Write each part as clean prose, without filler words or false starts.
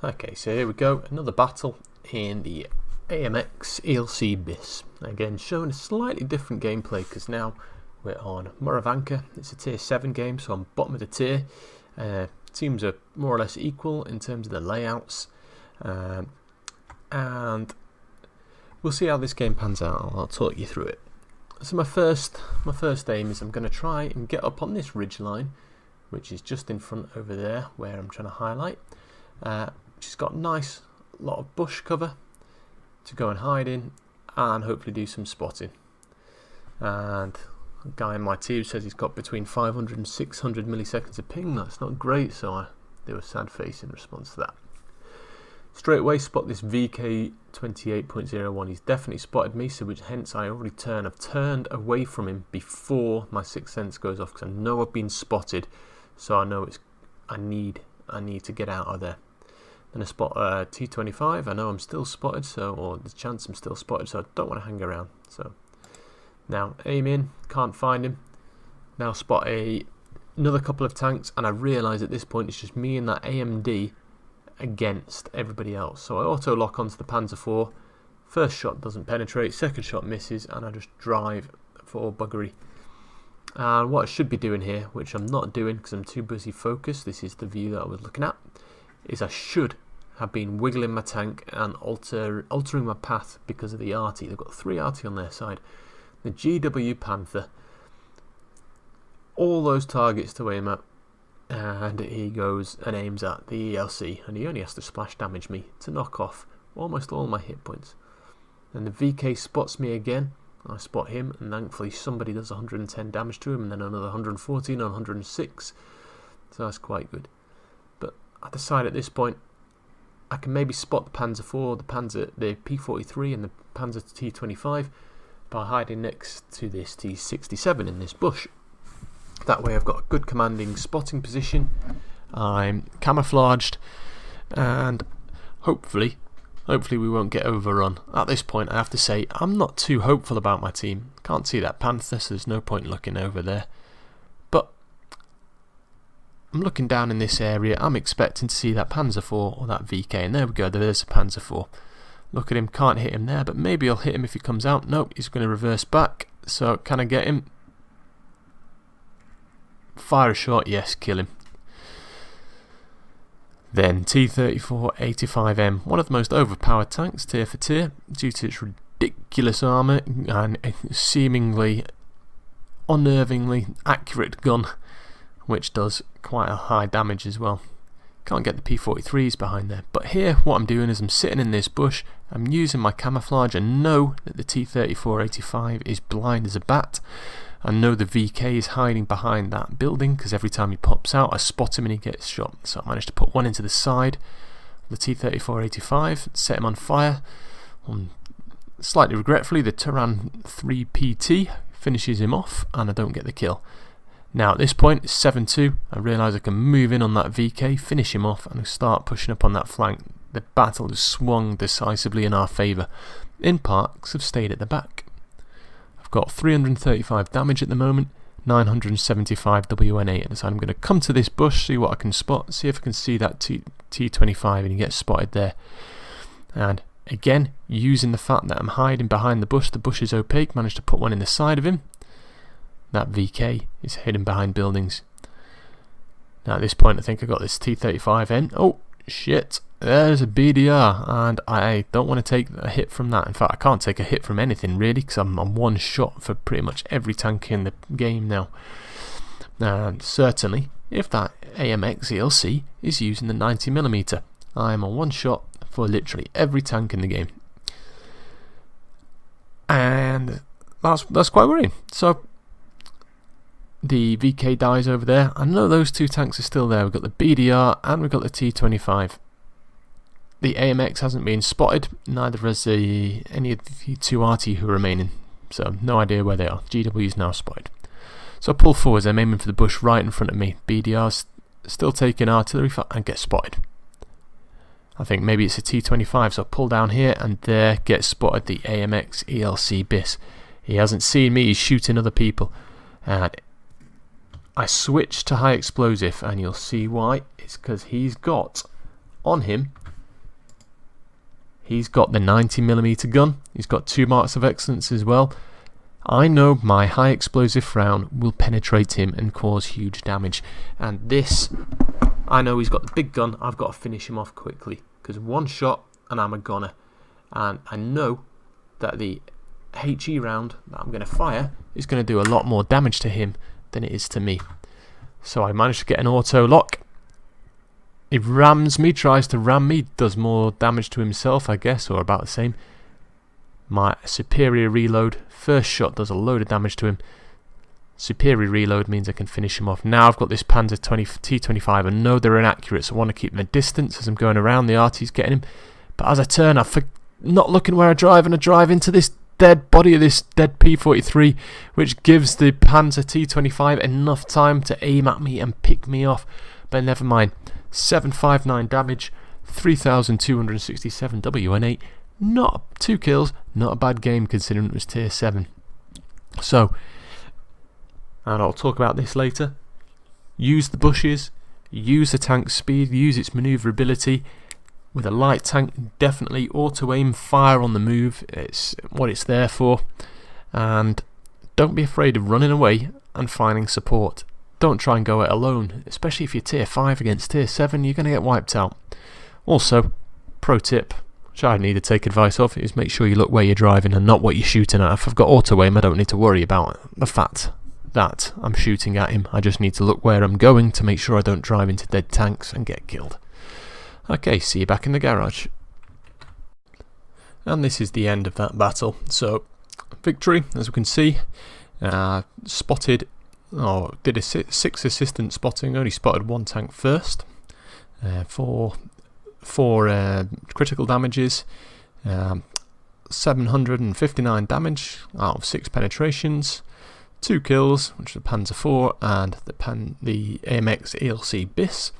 Okay, so here we go, another battle in the AMX ELC BIS. Again, showing a slightly different gameplay because now we're on Moravanka. It's a tier 7 game, so I'm bottom of the tier. Teams are more or less equal in terms of the layouts, and we'll see how this game pans out. I'll talk you through it. So my first aim is I'm going to try and get up on this ridge line, which is just in front over there where I'm trying to highlight. Which has got a nice lot of bush cover to go and hide in and hopefully do some spotting. And a guy in my team says he's got between 500 and 600 milliseconds of ping. That's not great, so I do a sad face in response to that. Straight away spot this VK 28.01. He's definitely spotted me, so hence I already I've turned away from him before my sixth sense goes off because I know I've been spotted, so I know I need to get out of there. Then I spot T25. I know I'm still spotted, or there's a chance I'm still spotted, so I don't want to hang around. So now aim in, can't find him. Now spot another couple of tanks, and I realise at this point it's just me and that AMD against everybody else. So I auto lock onto the Panzer IV. First shot doesn't penetrate, second shot misses, and I just drive for buggery. And what I should be doing here, which I'm not doing because I'm too busy focused, this is the view that I was looking at, is I should have been wiggling my tank and altering my path because of the RT. They've got 3 RT on their side. The GW Panther, all those targets to aim at, and he goes and aims at the ELC, and he only has to splash damage me to knock off almost all my hit points. And the VK spots me again. I spot him, and thankfully somebody does 110 damage to him, and then another 114 and 106, so that's quite good. But I decide at this point I can maybe spot the Panzer IV, the P43 and the Panzer T25 by hiding next to this T67 in this bush. That way I've got a good commanding spotting position, I'm camouflaged, and hopefully we won't get overrun. At this point I have to say I'm not too hopeful about my team. Can't see that Panther, so there's no point looking over there. But I'm looking down in this area, I'm expecting to see that Panzer IV or that VK, and there we go, there's a Panzer IV. Look at him, can't hit him there, but maybe I'll hit him if he comes out. Nope, he's going to reverse back, so can I get him? Fire a shot, yes, kill him. Then T-34-85M, one of the most overpowered tanks tier for tier due to its ridiculous armour and seemingly unnervingly accurate gun, which does quite a high damage as well. Can't get the P-43s behind there, but here what I'm doing is I'm sitting in this bush, I'm using my camouflage and know that the T-34-85 is blind as a bat. I know the VK is hiding behind that building because every time he pops out I spot him and he gets shot. So I managed to put one into the side of the T-34-85, set him on fire. Slightly regretfully, the Turan 3PT finishes him off and I don't get the kill. Now at this point it's 7-2, I realise I can move in on that VK, finish him off and start pushing up on that flank. The battle has swung decisively in our favour, in part because I've stayed at the back. Got 335 damage at the moment, 975 WN8, so I'm going to come to this bush, see what I can spot, see if I can see that T25 and he gets spotted there. And again, using the fact that I'm hiding behind the bush is opaque, managed to put one in the side of him. That VK is hidden behind buildings. Now at this point I think I got this T35N. Oh shit, there's a BDR and I don't want to take a hit from that. In fact I can't take a hit from anything really because I'm on one shot for pretty much every tank in the game now. And certainly if that AMX ELC is using the 90mm, I am on one shot for literally every tank in the game. And that's quite worrying. So the VK dies over there. I know those 2 tanks are still there. We've got the BDR and we've got the T25. The AMX hasn't been spotted, neither has any of the 2 RT who are remaining, so no idea where they are. GW is now spotted. So I pull forwards, I'm aiming for the bush right in front of me. BDR's still taking artillery fire and get spotted. I think maybe it's a T25, so I pull down here and there gets spotted the AMX ELC BIS. He hasn't seen me, he's shooting other people. And I switch to high explosive and you'll see why. It's because he's got on him He's got the 90mm gun. He's got 2 marks of excellence as well. I know my high explosive round will penetrate him and cause huge damage. And this, I know he's got the big gun. I've got to finish him off quickly, because 1 shot and I'm a goner. And I know that the HE round that I'm going to fire is going to do a lot more damage to him than it is to me. So I managed to get an auto lock. He rams me, tries to ram me, does more damage to himself, I guess, or about the same. My superior reload, first shot does a load of damage to him. Superior reload means I can finish him off. Now I've got this Panzer T25. I know they're inaccurate, so I want to keep them at distance as I'm going around. The RT's getting him. But as I turn, I'm not looking where I drive, and I drive into this dead body of this dead P43, which gives the Panzer T25 enough time to aim at me and pick me off. But never mind. 759 damage, 3,267 WN8. Not 2 kills, not a bad game considering it was tier 7. So, and I'll talk about this later. Use the bushes, use the tank's speed, use its manoeuvrability. With a light tank, definitely auto aim, fire on the move. It's what it's there for. And don't be afraid of running away and finding support. Don't try and go it alone, especially if you're tier 5 against tier 7, you're going to get wiped out. Also, pro tip, which I need to take advice of, is make sure you look where you're driving and not what you're shooting at. If I've got auto aim, I don't need to worry about the fact that I'm shooting at him. I just need to look where I'm going to make sure I don't drive into dead tanks and get killed. Okay, see you back in the garage. And this is the end of that battle. So, victory, as we can see. Spotted, did a 6 assistant spotting, only spotted 1 tank first. 4 critical damages, 759 damage out of 6 penetrations, 2 kills, which are the Panzer IV and the AMX ELC BIS,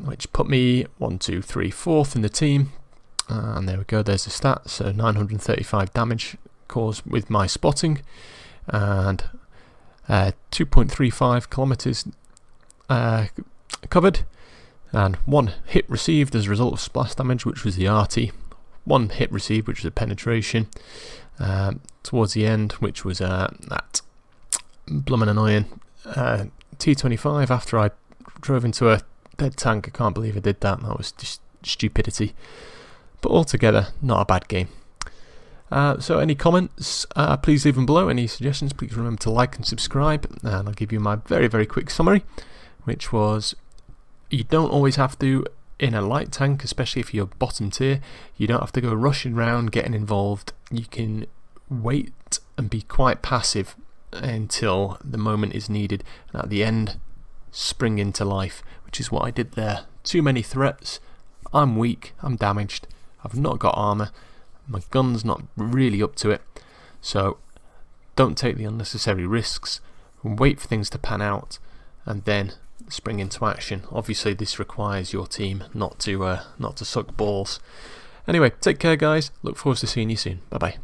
which put me 4th in the team. And there we go, there's the stats. So 935 damage caused with my spotting, and 2.35 kilometers covered, and 1 hit received as a result of splash damage, which was the RT. 1 hit received, which was a penetration towards the end, which was that bloomin' annoying T25 after I drove into a dead tank. I can't believe I did that. That was just stupidity. But altogether, not a bad game. So any comments, please leave them below. Any suggestions, please remember to like and subscribe. And I'll give you my very, very quick summary, which was, you don't always have to, in a light tank, especially if you're bottom tier, you don't have to go rushing around, getting involved. You can wait and be quite passive until the moment is needed, and at the end, spring into life, which is what I did there. Too many threats, I'm weak, I'm damaged, I've not got armour, my gun's not really up to it, so don't take the unnecessary risks, wait for things to pan out, and then spring into action. Obviously this requires your team not to suck balls. Anyway, take care guys, look forward to seeing you soon, bye bye.